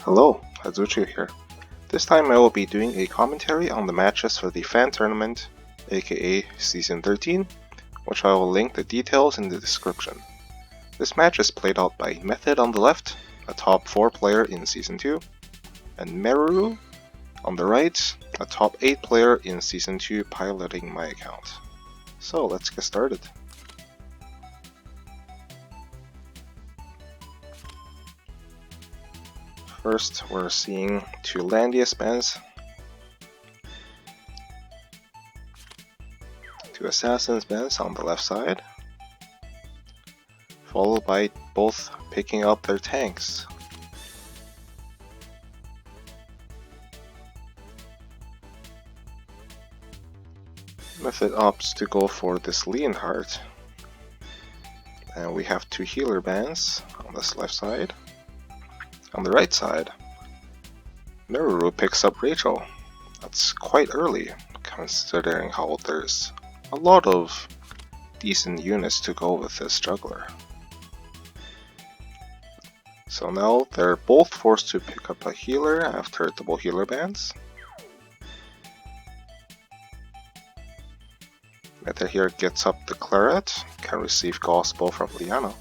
Hello, Hazuchu here. This time I will be doing a commentary on the matches for the fan tournament, aka Season 13, which I will link the details in the description. This match is played out by Method on the left, a top 4 player in Season 2, and Meruru on the right, a top 8 player in Season 2 piloting my account. So let's get started. First, we're seeing 2 Landius bands, 2 Assassins bands on the left side, followed by both picking up their tanks. Method opts to go for this Leonhardt, and we have 2 healer bands on this left side. On the right side, Meruru picks up Rachel. That's quite early, considering how there's a lot of decent units to go with this juggler. So now they're both forced to pick up a healer after double healer bands. Meta here gets up the Claret, can receive Gospel from Liana.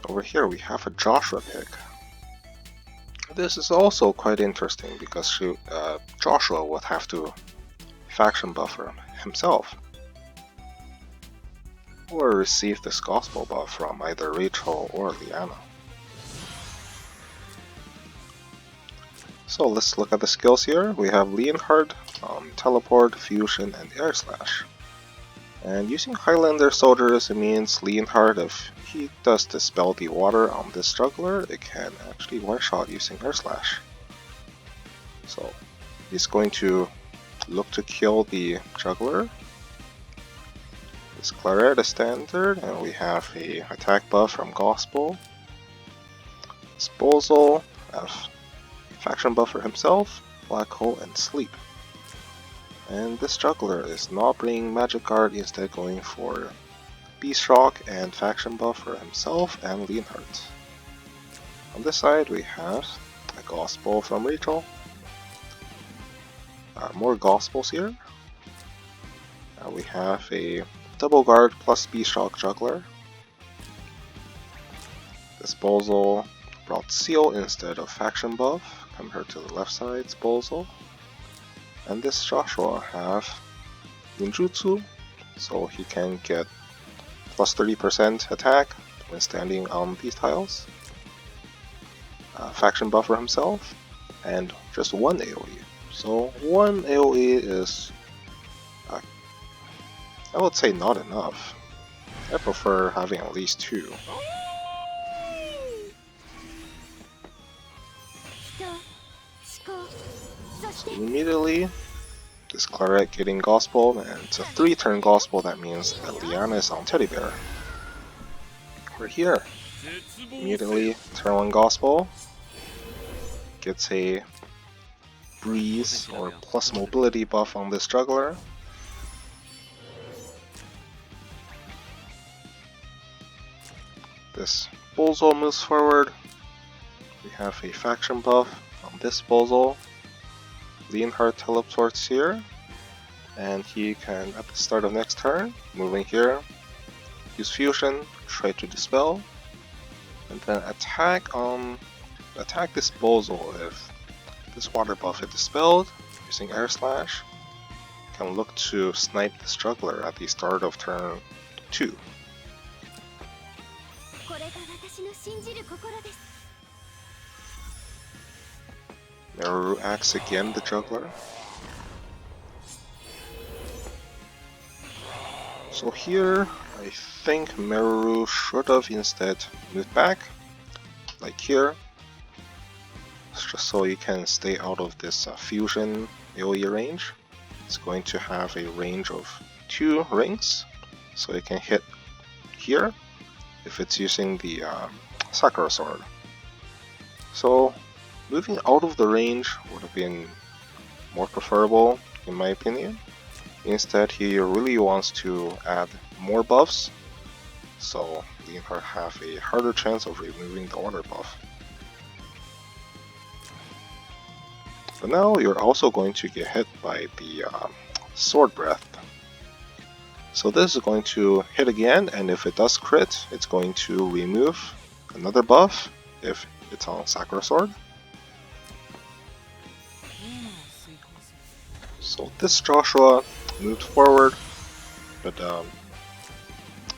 Over here we have a Joshua pick. This is also quite interesting because Joshua would have to faction buffer himself, or receive this Gospel buff from either Rachel or Liana. So let's look at the skills here. We have Leonhardt, Teleport, Fusion, and Air Slash. And using Highlander soldiers, it means Leonhardt, if he does dispel the water on this juggler, it can actually one-shot using Air Slash. So he's going to look to kill the juggler. This Claret is standard, and we have a attack buff from Gospel. Disposal, faction buffer himself, Black Hole, and Sleep. And this juggler is not bringing Magic Guard, instead going for Beast Shock and faction buff for himself and Leonhardt. On this side we have a Gospel from Rachel. More Gospels here. We have a Double Guard plus Beast Shock juggler. Disposal brought Seal instead of faction buff compared to the left side Disposal. And this Joshua have Ninjutsu, so he can get plus 30% attack when standing on these tiles. Faction buffer himself, and just 1 AoE. So 1 AoE is, I would say, not enough. I prefer having at least 2. So immediately, this Claret getting Gospel, and it's a 3-turn Gospel, that means that Liana is on Teddy Bear. We're here. Immediately, turn 1 Gospel, gets a Breeze or plus mobility buff on this juggler. This Bozo moves forward. We have a faction buff on this Bozo. Leonhardt teleports here, and he can, at the start of next turn, moving here, use Fusion, try to dispel, and then attack this Bozo. If this water buff is dispelled, using Air Slash, can look to snipe this juggler at the start of turn 2. Meruru acts again the juggler. So here, I think Meruru should have instead moved back, like here, just so you can stay out of this fusion AoE range. It's going to have a range of 2 rings, so you can hit here if it's using the Sakura Sword. So moving out of the range would have been more preferable, in my opinion. Instead, he really wants to add more buffs so Leonhardt have a harder chance of removing the water buff. But now you're also going to get hit by the Sword Breath. So this is going to hit again, and if it does crit, it's going to remove another buff if it's on Sakura Sword. So this Joshua moved forward, but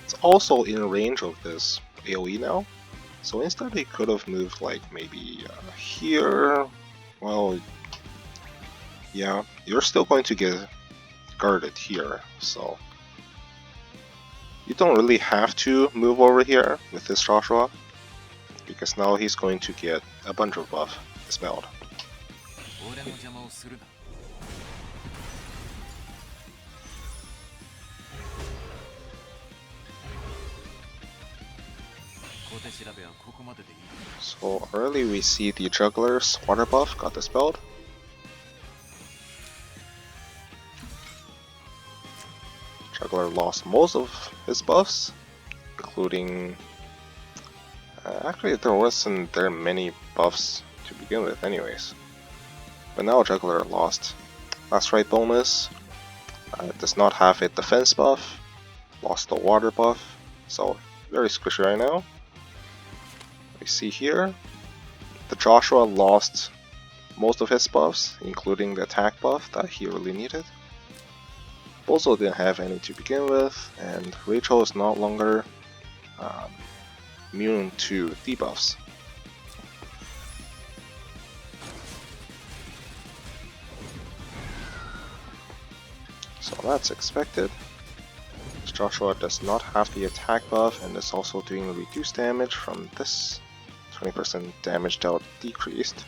it's also in range of this AoE now. So instead he could have moved like maybe here. Well, yeah, you're still going to get guarded here, so you don't really have to move over here with this Joshua, because now he's going to get a bunch of buff dispelled. So early we see the Juggler's water buff got dispelled. Juggler lost most of his buffs, including... actually there wasn't many buffs to begin with anyways. But now Juggler lost Last Rite bonus, does not have a defense buff, lost the water buff, so very squishy right now. We see here, the Joshua lost most of his buffs, including the attack buff that he really needed. Bozo didn't have any to begin with, and Rachel is no longer immune to debuffs. So that's expected. Joshua does not have the attack buff and is also doing reduced damage from this 20% damage dealt decreased.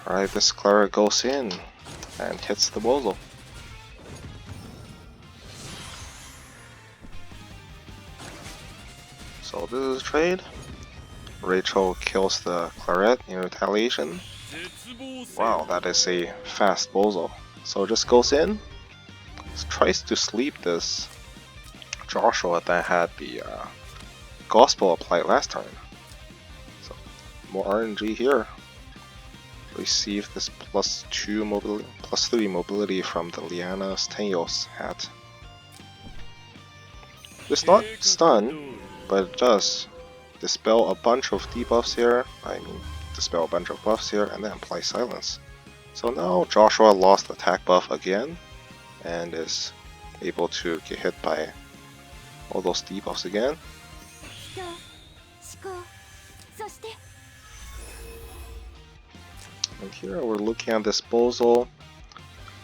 Alright, this Clara goes in and hits the Bozo. So this is a trade. Rachel kills the Claret in retaliation. Wow, that is a fast Bozo. So just goes in, tries to sleep this Joshua that had the Gospel applied last time. So more RNG here. Receive this +2 mobility, +3 mobility from the Liana Stenios hat. It's not stun, but it does dispel a bunch of debuffs here. Dispel a bunch of buffs here, and then apply silence. So now Joshua lost attack buff again, and is able to get hit by all those debuffs again. And here we're looking at this Bozo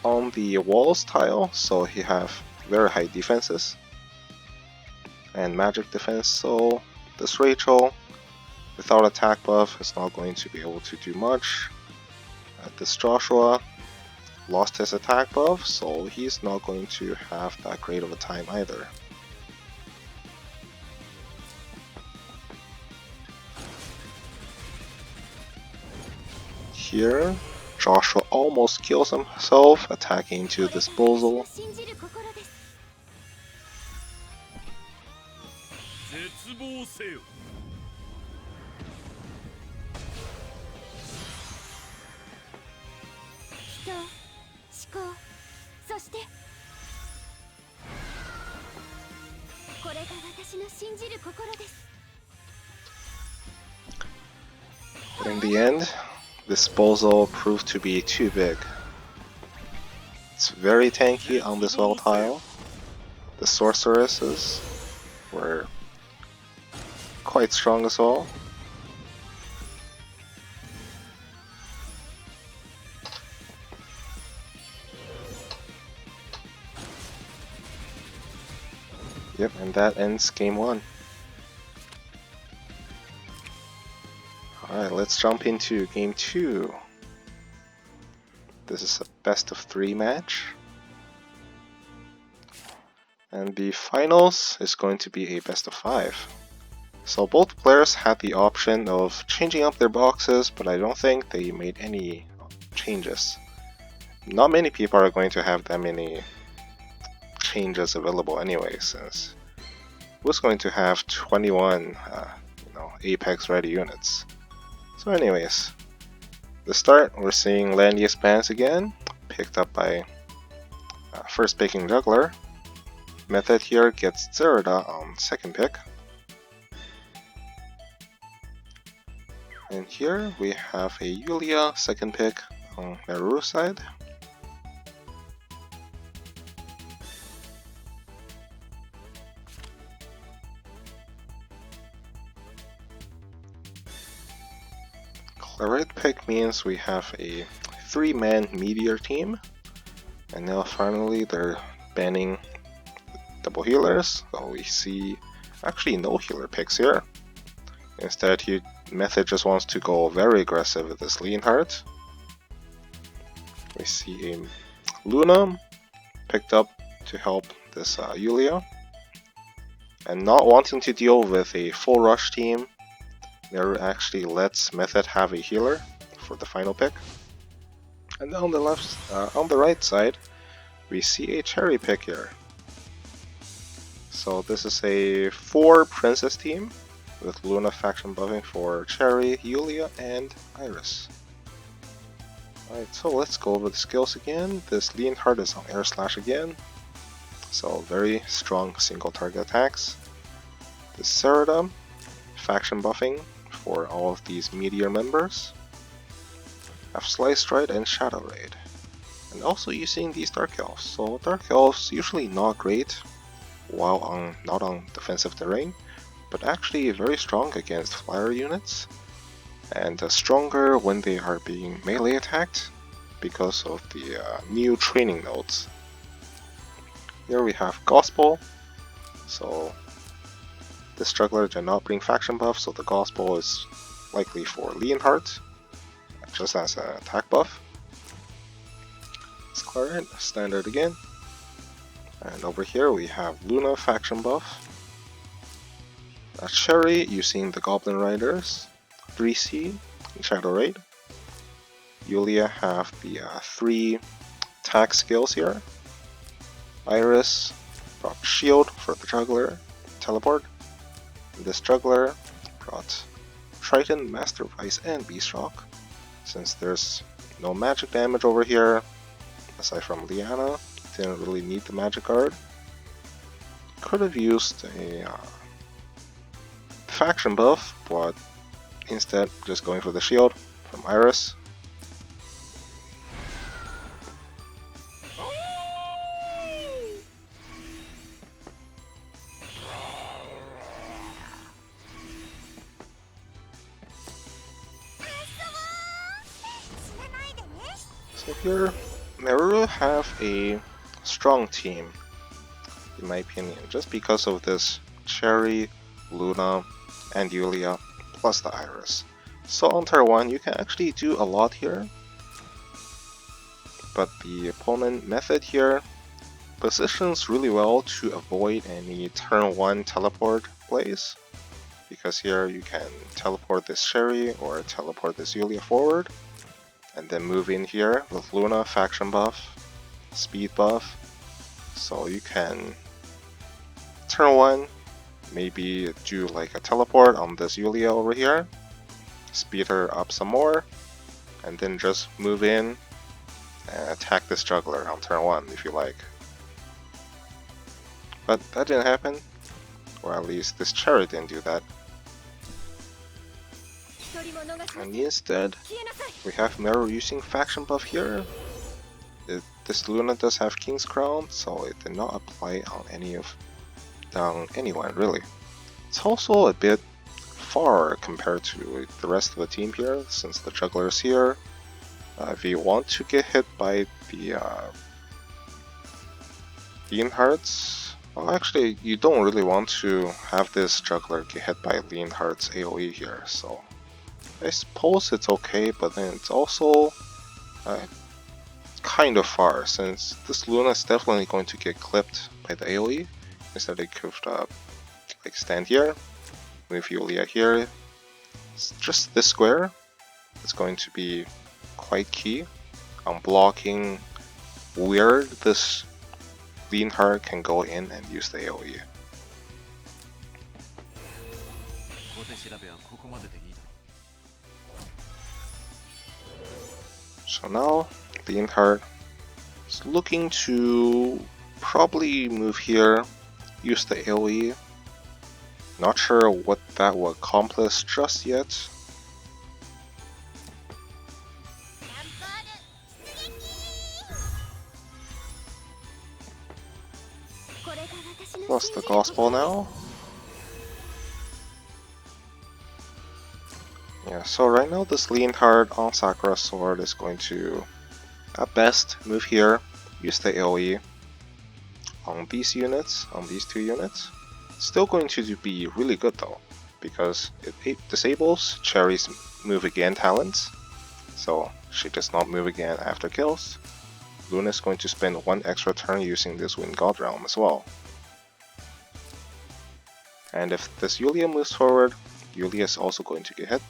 on the walls tile, so he have very high defenses and magic defense, so this Rachel without attack buff is not going to be able to do much. This Joshua lost his attack buff, so he's not going to have that great of a time either. Here, Joshua almost kills himself attacking into this Bozo. But in the end, this Bozo proved to be too big. It's very tanky on this well tile. The sorceresses were quite strong as well. Yep, and that ends game 1. Alright, let's jump into game 2. This is a best of 3 match. And the finals is going to be a best of 5. So both players had the option of changing up their boxes, but I don't think they made any changes. Not many people are going to have that many changes available anyway, since who's going to have 21 Apex ready units. So anyways, the start, we're seeing Landius bans again, picked up by first picking Juggler. Method here gets Zerida on second pick. And here we have a Yulia second pick on Meruru side. Claret pick means we have a 3-man Meteor team. And now finally they're banning double healers, so we see actually no healer picks here. Instead, Method just wants to go very aggressive with this Leonhardt. We see a Luna picked up to help this Yulia. And not wanting to deal with a full rush team, Meruru actually lets Method have a healer for the final pick. And on the right side, we see a cherry pick here. So this is a 4 princess team with Luna faction buffing for Cherry, Yulia, and Iris. Alright, so let's go over the skills again. This Leonhardt is on Air Slash again, so very strong single target attacks. This Zerida, faction buffing for all of these Meteor members. Have Slice Stride and Shadow Raid. And also using these Dark Elves. So Dark Elves usually not great while not on defensive terrain, but actually very strong against flyer units, and stronger when they are being melee attacked because of the new training nodes. Here we have Gospel, so this juggler did not bring faction buff, so the Gospel is likely for Leonhardt, just as an attack buff. It's Claret, standard again. And over here we have Luna faction buff. Cherry using the Goblin Riders, 3C in Shadow Raid. Yulia have the 3 attack skills here. Iris brought Shield for the Juggler, Teleport. And this Juggler brought Triton, Master Vice, and Beast Rock. Since there's no magic damage over here, aside from Liana, didn't really need the magic guard. Could have used a faction buff, but instead just going for the shield from Iris. So here, Meruru have a strong team, in my opinion, just because of this Cherry, Luna, and Yulia, plus the Iris. So on turn 1, you can actually do a lot here, but the opponent Method here positions really well to avoid any turn 1 teleport plays, because here you can teleport this Cherry or teleport this Yulia forward, and then move in here with Luna faction buff, speed buff, so you can turn 1 maybe do like a teleport on this Yulia over here, speed her up some more, and then just move in and attack this juggler on turn 1 if you like. But that didn't happen, or at least this Cherry didn't do that. And instead, we have Meruru using faction buff here. This Luna does have King's Crown, so it did not apply on anyone really. It's also a bit far compared to the rest of the team here, since the juggler is here. If you want to get hit by the Leonhardt's, well, actually you don't really want to have this juggler get hit by Leonhardt's AoE here, so I suppose it's okay, but then it's also kind of far, since this Luna is definitely going to get clipped by the AoE, Instead they could like stand here, move Yulia here. It's just this square is going to be quite key on blocking where this Leonhardt can go in and use the AoE. So now Leonhardt is looking to probably move here, use the AoE. Not sure what that will accomplish just yet. Plus the gospel now. Yeah, so right now this Leonhardt on Sakura Sword is going to, at best, move here, use the AoE on these units, on these two units. Still going to be really good though, because it disables Cherry's move again talents, so she does not move again after kills. Luna is going to spend one extra turn using this Wind God Realm as well. And if this Yulia moves forward, Yulia is also going to get hit.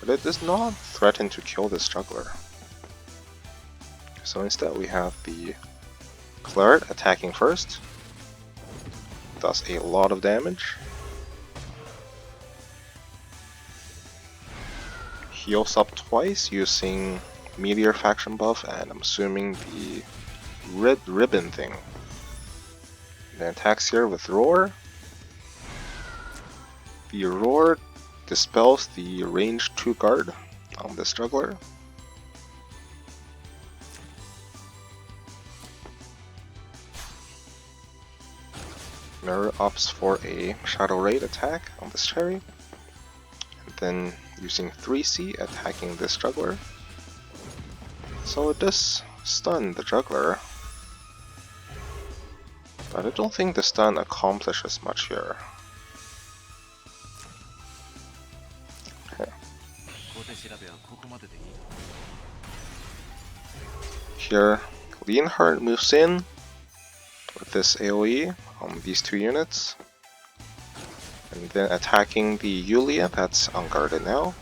But it does not threaten to kill this juggler. So instead we have the Claret attacking first. Does a lot of damage. Heals up twice using Meteor faction buff and I'm assuming the red ribbon thing. Then attacks here with Roar. The Roar dispels the range 2 guard on this juggler. Meruru opts for a Shadow Raid attack on this Cherry. And then using 3C attacking this juggler. So it does stun the juggler. But I don't think the stun accomplishes much here. Okay. Here, Leonhardt moves in with this AoE on these two units. And then attacking the Yulia that's unguarded now.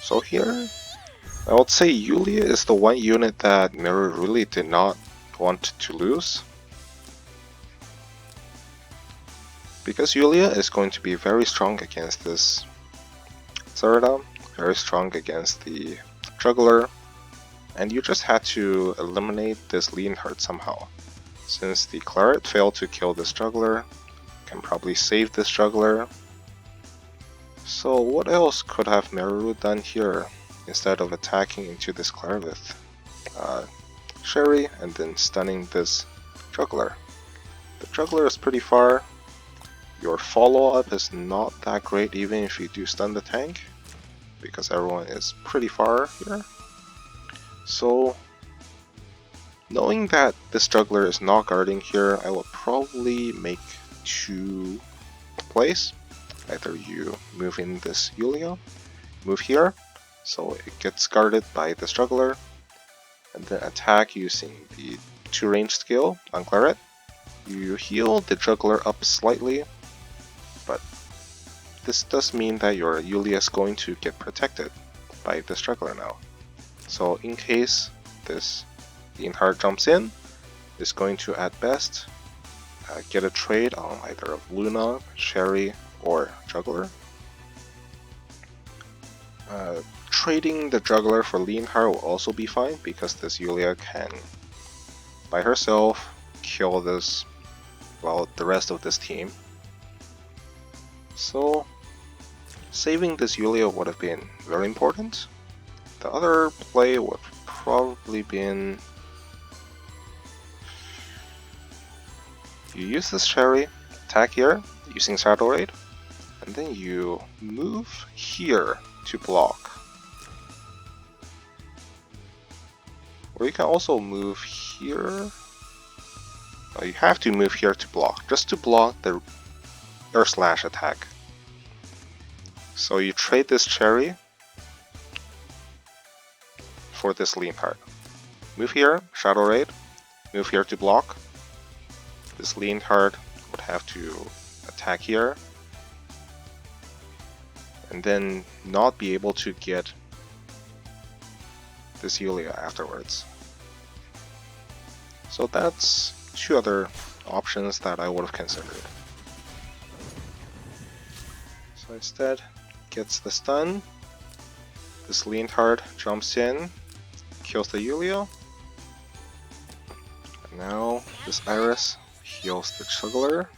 So here, I would say Yulia is the one unit that Meruru really did not want to lose. Because Yulia is going to be very strong against this Zarda, very strong against the Juggler, and you just had to eliminate this Leonhardt somehow. Since the Claret failed to kill this Juggler, can probably save this Juggler. So what else could have Meruru done here instead of attacking into this Claret with Sherry and then stunning this Juggler? The Juggler is pretty far. Your follow-up is not that great even if you do stun the tank, because everyone is pretty far here. So, knowing that this Juggler is not guarding here, I will probably make two plays. Either you move in this Yulia, move here, so it gets guarded by this Juggler, and then attack using the 2 ranged skill on Claret. You heal the Juggler up slightly, but this does mean that your Yulia is going to get protected by this Juggler now. So in case this Leonhardt jumps in, it's going to at best get a trade on either of Luna, Sherry, or Juggler. Trading the Juggler for Leonhardt will also be fine because this Yulia can, by herself, kill this, well, the rest of this team. So, saving this Yulia would have been very important. The other play would probably been you use this Cherry, attack here using Shadow Raid, and then you move here to block. Or you can also move here. Oh, you have to move here to block, just to block the Air Slash attack. So you trade this Cherry for this Leonhardt. Move here, Shadow Raid, move here to block. This Leonhard would have to attack here, and then not be able to get this Yulia afterwards. So that's two other options that I would have considered. So instead, gets the stun. This Leonhard jumps in, kills the Yulia. And now this Iris heals the juggler.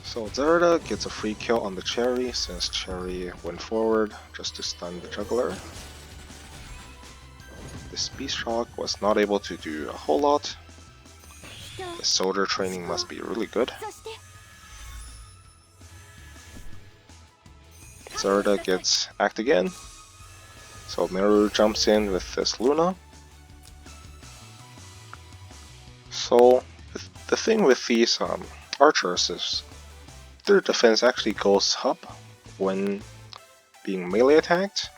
So Zerda gets a free kill on the Cherry since Cherry went forward just to stun the juggler. This Beast Shock was not able to do a whole lot. The soldier training must be really good. Zerda gets act again. So Meruru jumps in with this Luna. So the thing with these archers is their defense actually goes up when being melee attacked,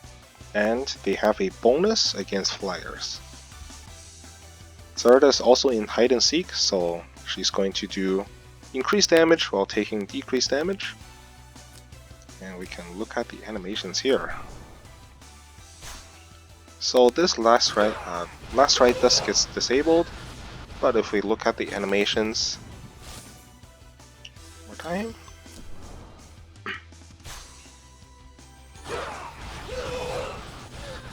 and they have a bonus against flyers. Zerda is also in hide and seek, so she's going to do increased damage while taking decreased damage. And we can look at the animations here. So this last right does get disabled, but if we look at the animations one more time,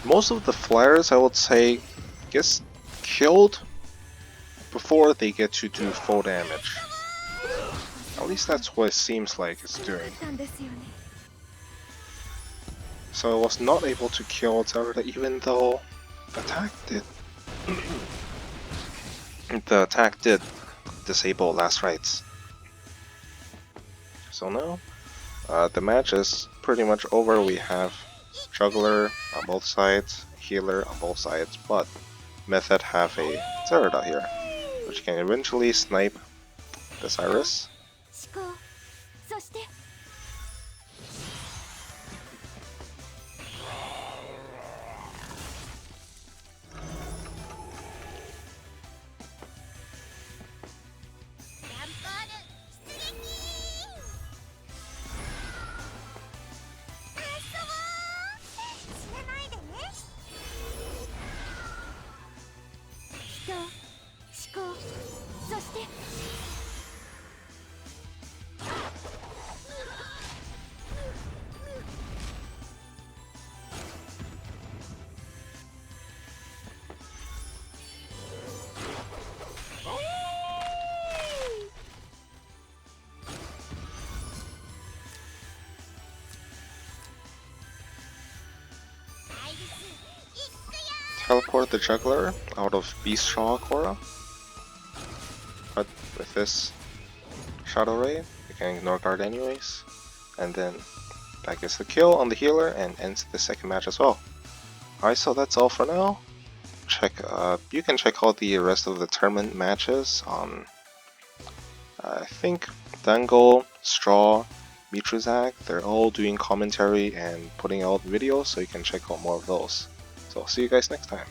most of the flyers, I would say, gets killed before they get to do full damage. At least that's what it seems like it's doing. So I was not able to kill Zerda even though the attack did disable last rites. So now the match is pretty much over. We have juggler on both sides, healer on both sides, but Method have a Zerda here, which can eventually snipe the Cyrus. Teleport the juggler out of Beast Shock aura, but with this Shadow Ray, you can ignore guard anyways, and then that gets the kill on the healer and ends the second match as well. Alright, so that's all for now. You can check out the rest of the tournament matches on, I think, Dangle, Straw, Mitruzak. They're all doing commentary and putting out videos, so you can check out more of those. So see you guys next time.